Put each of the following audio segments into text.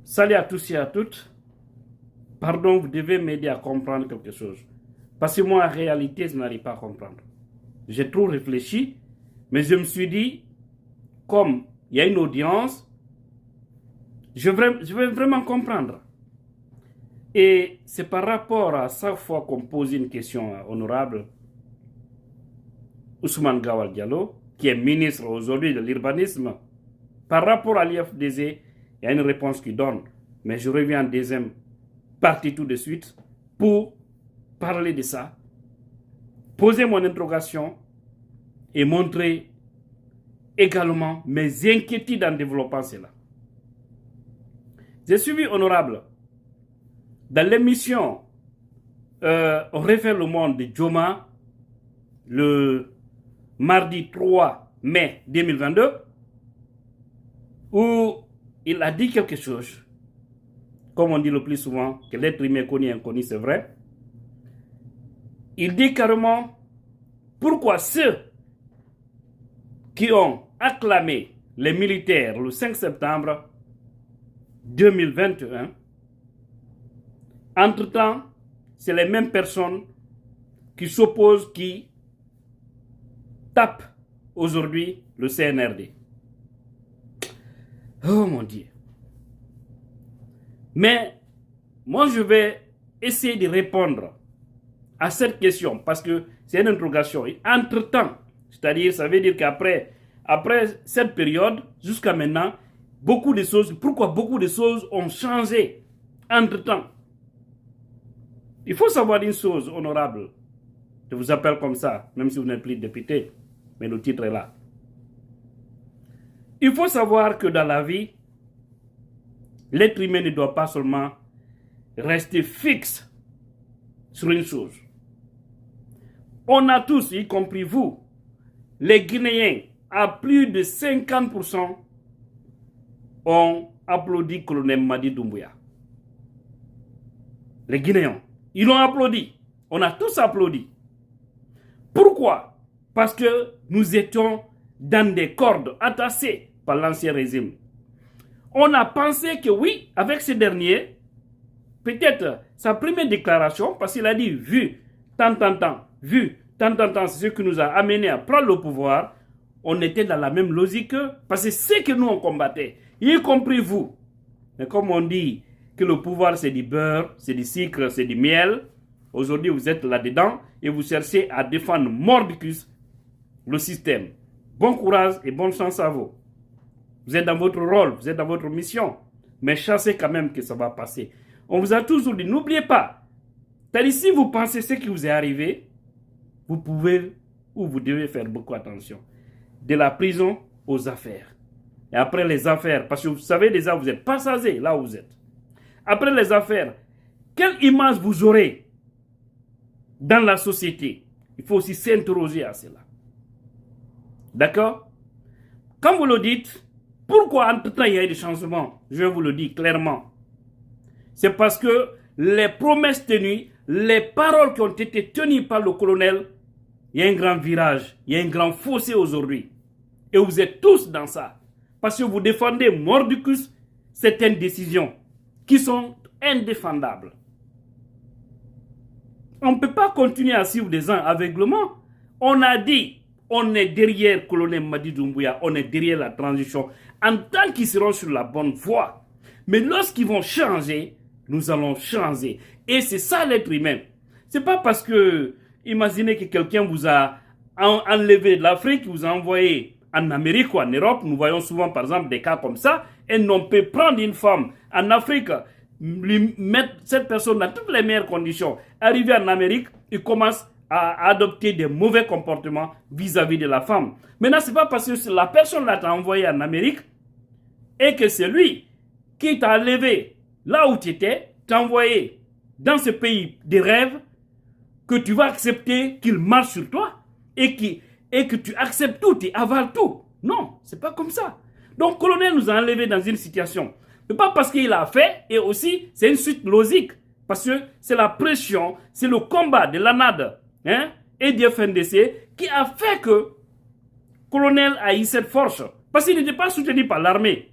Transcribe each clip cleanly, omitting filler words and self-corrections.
Salut à tous et à toutes. Pardon, vous devez m'aider à comprendre quelque chose. Parce que moi, en réalité, je n'arrive pas à comprendre. J'ai trop réfléchi, mais je me suis dit, comme il y a une audience, je vais vraiment comprendre. Et c'est par rapport à chaque fois qu'on pose une question à honorable Ousmane Gawal Diallo, qui est ministre aujourd'hui de l'urbanisme, par rapport à l'IFDZ, il y a une réponse qui donne. Mais je reviens en deuxième partie tout de suite pour parler de ça, poser mon interrogation et montrer également mes inquiétudes en développant cela. J'ai suivi honorable dans l'émission On refait le monde de Joma le mardi 3 mai 2022 où il a dit quelque chose, comme on dit le plus souvent, que l'être humain est connu et inconnu, c'est vrai. Il dit carrément pourquoi ceux qui ont acclamé les militaires le 5 septembre 2021, entre-temps, c'est les mêmes personnes qui s'opposent, qui tapent aujourd'hui le CNRD. Oh mon Dieu. Mais moi, je vais essayer de répondre à cette question parce que c'est une interrogation. Et entre-temps, c'est-à-dire, ça veut dire qu'après cette période, jusqu'à maintenant, pourquoi beaucoup de choses ont changé entre-temps? Il faut savoir une chose, honorable. Je vous appelle comme ça, même si vous n'êtes plus député, mais le titre est là. Il faut savoir que dans la vie, l'être humain ne doit pas seulement rester fixe sur une chose. On a tous, y compris vous, les Guinéens, à plus de 50%, ont applaudi le colonel Mamadi Doumbouya. Les Guinéens, ils l'ont applaudi. On a tous applaudi. Pourquoi? Parce que nous étions dans des cordes attachées par l'ancien régime. On a pensé que oui, avec ce dernier, peut-être sa première déclaration, parce qu'il a dit, vu tant, c'est ce qui nous a amené à prendre le pouvoir, on était dans la même logique, parce que c'est que nous on combattait, y compris vous. Mais comme on dit que le pouvoir c'est du beurre, c'est du sucre, c'est du miel, aujourd'hui vous êtes là-dedans et vous cherchez à défendre mordicus le système. Bon courage et bonne chance à vous. Vous êtes dans votre rôle, vous êtes dans votre mission, mais chassez quand même que ça va passer. On vous a toujours dit, n'oubliez pas, si vous pensez ce qui vous est arrivé, vous pouvez ou vous devez faire beaucoup attention. De la prison aux affaires. Et après les affaires, parce que vous savez déjà, vous êtes passager là où vous êtes. Après les affaires, quelle image vous aurez dans la société? Il faut aussi s'interroger à cela. D'accord? Quand vous le dites, pourquoi entre-temps il y a eu des changements? Je vous le dis clairement. C'est parce que les promesses tenues, les paroles qui ont été tenues par le colonel, il y a un grand virage, il y a un grand fossé aujourd'hui. Et vous êtes tous dans ça. Parce que vous défendez mordicus certaines décisions qui sont indéfendables. On ne peut pas continuer à suivre des gens aveuglement. On a dit, on est derrière le colonel Mamadi Doumbouya, on est derrière la transition, en tant qu'ils seront sur la bonne voie. Mais lorsqu'ils vont changer, nous allons changer. Et c'est ça l'être humain. Ce n'est pas parce que, imaginez que quelqu'un vous a enlevé de l'Afrique, vous a envoyé en Amérique ou en Europe. Nous voyons souvent par exemple des cas comme ça. Et on peut prendre une femme en Afrique, lui mettre cette personne dans toutes les meilleures conditions. Arrivé en Amérique, il commence à adopter des mauvais comportements vis-à-vis de la femme. Maintenant, ce n'est pas parce que la personne là t'a envoyé en Amérique et que c'est lui qui t'a enlevé là où tu étais, t'a envoyé dans ce pays des rêves, que tu vas accepter qu'il marche sur toi et que tu acceptes tout, tu avales tout. Non, c'est pas comme ça. Donc, le colonel nous a enlevés dans une situation. Mais pas parce qu'il a fait, et aussi, c'est une suite logique. Parce que c'est la pression, c'est le combat de l'ANAD et du FNDC qui a fait que le colonel a eu cette force. Parce qu'il n'était pas soutenu par l'armée.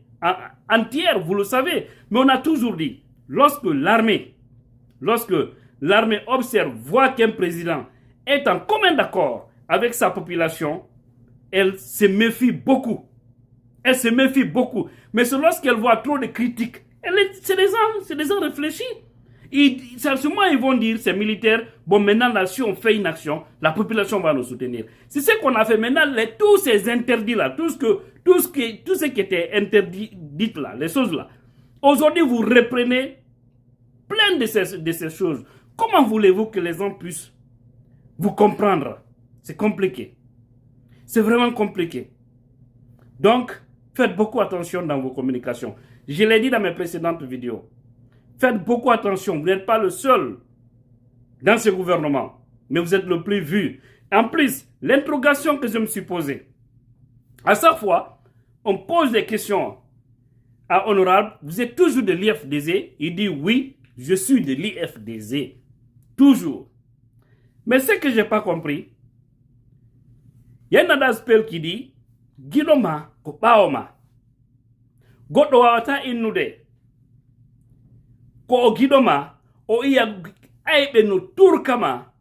entière, vous le savez. Mais on a toujours dit, lorsque l'armée observe, voit qu'un président est en commun d'accord avec sa population, elle se méfie beaucoup. Elle se méfie beaucoup. Mais c'est lorsqu'elle voit trop de critiques, c'est des gens réfléchis. Seulement, ils vont dire, ces militaires, bon, maintenant, là, si on fait une action, la population va nous soutenir. C'est ce qu'on a fait maintenant, tous ces interdits-là, tout ce qui était interdit là, les choses-là. Aujourd'hui, vous reprenez plein de ces choses. Comment voulez-vous que les gens puissent vous comprendre? C'est compliqué. C'est vraiment compliqué. Donc, faites beaucoup attention dans vos communications. Je l'ai dit dans mes précédentes vidéos. Faites beaucoup attention. Vous n'êtes pas le seul dans ce gouvernement. Mais vous êtes le plus vu. En plus, l'interrogation que je me suis posée, à chaque fois, on pose des questions à Honorable. Vous êtes toujours de l'IFDZ? Il dit oui, je suis de l'IFDZ. Toujours. Mais ce que je n'ai pas compris, il y a un aspect qui dit Guidoma ko baoma. Godo wawata innude. Ko o Guidoma o iya aybe no turkama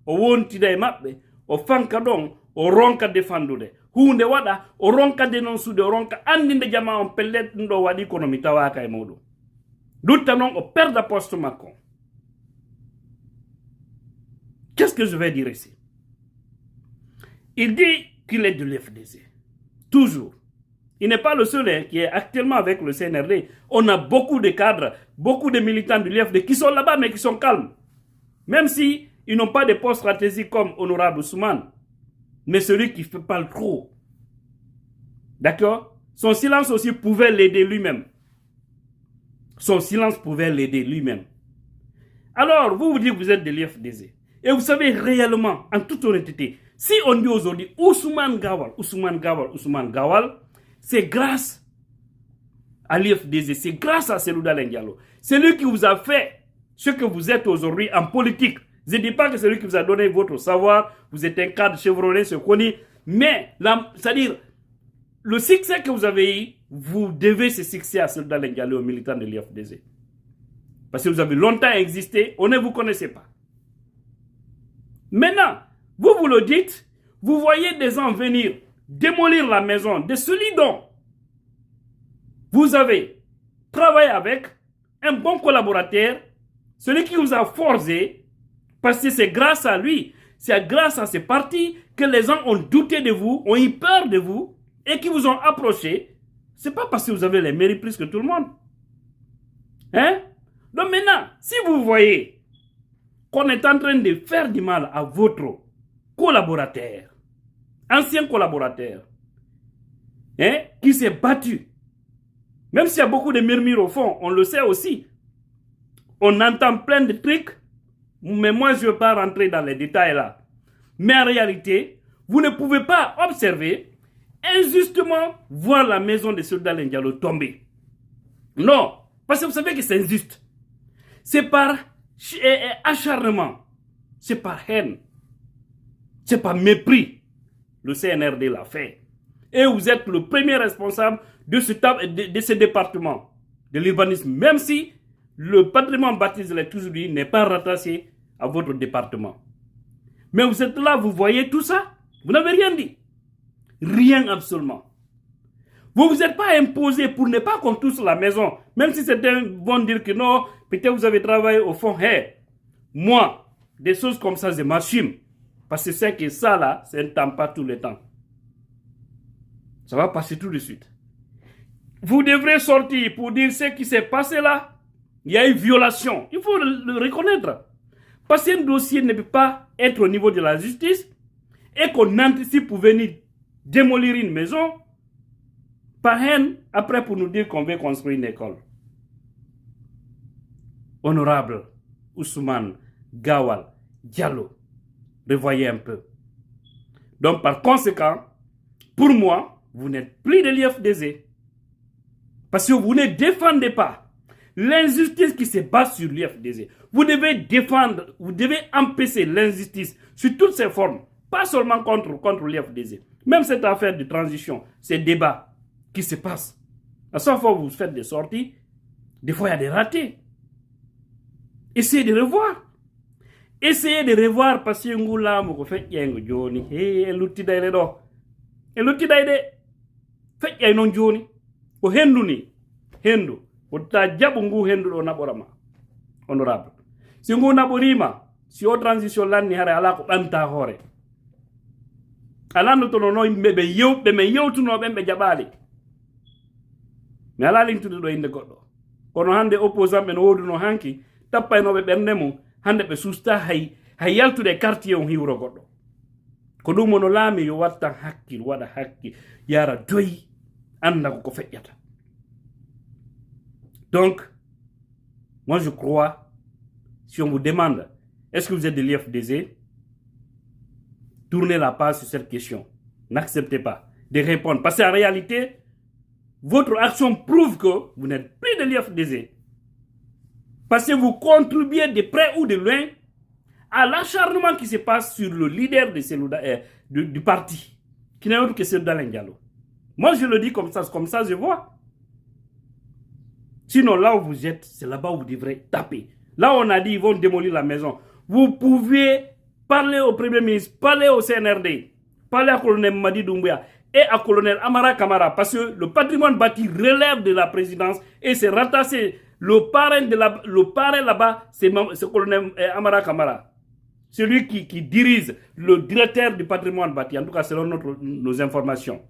o wontida e mabbe o fanka don o ronka defandude. Hunde wada o ronka denonsude o ronka andinde jama on pellet ndo wadi kono mi tawaka e modo. Dutta non o perda poste makko. Qu'est-ce que je vais dire ici? Il dit qu'il est de l'FDC. Toujours. Il n'est pas le seul qui est actuellement avec le CNRD. On a beaucoup de cadres, beaucoup de militants de l'IFD qui sont là-bas mais qui sont calmes. Même si ils n'ont pas de postes stratégiques comme Honorable Ousmane. Mais celui qui parle trop. D'accord? Son silence aussi pouvait l'aider lui-même. Son silence pouvait l'aider lui-même. Alors, vous dites que vous êtes de l'IFDZ. Et vous savez réellement, en toute honnêteté, si on dit aujourd'hui Ousmane Gawal, c'est grâce à l'IFDZ, c'est grâce à Selou Dalein Diallo. C'est lui qui vous a fait ce que vous êtes aujourd'hui en politique. Je ne dis pas que c'est lui qui vous a donné votre savoir, vous êtes un cadre chevronné, ce qu'on dit, mais c'est-à-dire, le succès que vous avez eu, vous devez ce succès à Selou Dalein Diallo, aux militants de l'IFDZ. Parce que vous avez longtemps existé, on ne vous connaissait pas. Maintenant, vous le dites, vous voyez des gens venir démolir la maison de celui dont vous avez travaillé avec un bon collaborateur, celui qui vous a forcé, parce que c'est grâce à lui, c'est grâce à ces partis que les gens ont douté de vous, ont eu peur de vous et qui vous ont approché. Ce n'est pas parce que vous avez les mérites plus que tout le monde. Hein? Donc maintenant, si vous voyez qu'on est en train de faire du mal à votre collaborateur, ancien collaborateur, hein, qui s'est battu, même s'il y a beaucoup de murmures au fond, on le sait aussi, on entend plein de trucs, mais moi je ne veux pas rentrer dans les détails là. Mais en réalité, vous ne pouvez pas observer injustement voir la maison de Selou Dalein Diallo tomber. Non, parce que vous savez que c'est injuste. C'est par acharnement, c'est par haine, c'est par mépris. Le CNRD l'a fait. Et vous êtes le premier responsable de ce département de l'urbanisme, même si le patrimoine bâti de l'État n'est pas rattaché à votre département. Mais vous êtes là, vous voyez tout ça, vous n'avez rien dit. Rien absolument. Vous ne vous êtes pas imposé pour ne pas qu'on touche la maison, même si certains vont dire que non, peut-être vous avez travaillé au fond. Hey, moi, des choses comme ça, je m'assume. Parce que c'est que ça là, ça ne tend pas tout le temps. Ça va passer tout de suite. Vous devrez sortir pour dire ce qui s'est passé là. Il y a une violation. Il faut le reconnaître. Parce qu'un dossier ne peut pas être au niveau de la justice et qu'on anticipe pour venir démolir une maison par haine, après pour nous dire qu'on veut construire une école. Honorable Ousmane Gawal Diallo, revoyez un peu. Donc par conséquent, pour moi, vous n'êtes plus de l'IFDZ. Parce que vous ne défendez pas l'injustice qui se base sur l'IFDZ. Vous devez défendre, vous devez empêcher l'injustice sous toutes ses formes. Pas seulement contre l'IFDZ. Même cette affaire de transition, ces débats qui se passent. À chaque fois que vous faites des sorties, des fois il y a des ratés. Essayez de revoir. Essayez de revoir parce que vous avez fait un joni. Et l'outil d'aide. Et l'outil d'aide. Fait un joni. Au hendu ni. Hendu. Au ta jabungu hendu on aborama. Honorable. Si vous n'aborima, si vous transition là ni hare ala ko banta hore. Ala no to no be yew to no be jabali. Mais ala lintu do inde goddo. Kono hande opposant men wodu no hanki tappa no be bernde mum hande be susta hay yaltude quartier on hiwro goddo. Ko dum no laami yo watta hakkil wada hakki yara doyi anda ko feƴƴata. Donc moi je crois, si on vous demande est-ce que vous êtes de l'IFDZ, tournez la page sur cette question. N'acceptez pas de répondre parce qu'en réalité votre action prouve que vous n'êtes plus de l'IFDZ. Parce que vous contribuez de près ou de loin à l'acharnement qui se passe sur le leader de du parti, qui n'est autre que Selouda Diallo. Moi, je le dis comme ça je vois. Sinon, là où vous êtes, c'est là-bas où vous devrez taper. Là, on a dit ils vont démolir la maison. Vous pouvez parler au Premier ministre, parler au CNRD, parler à colonel Madi Doumbouya et à colonel Amara Kamara, parce que le patrimoine bâti relève de la présidence et c'est rattaché. Le parrain là-bas, c'est colonel Amara Kamara. Celui qui dirige le directeur du patrimoine bâti, en tout cas selon nos informations.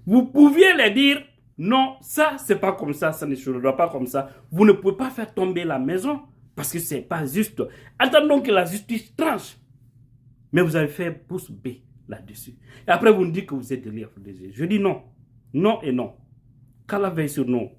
Vous pouviez les dire, non, ça c'est pas comme ça ne se doit pas comme ça. Vous ne pouvez pas faire tomber la maison parce que c'est pas juste. Attendons que la justice tranche. Mais vous avez fait pouce B là-dessus. Et après vous nous dites que vous êtes de l'IFDZ. Je dis non. Non et non. Qu'Allah veille sur nous.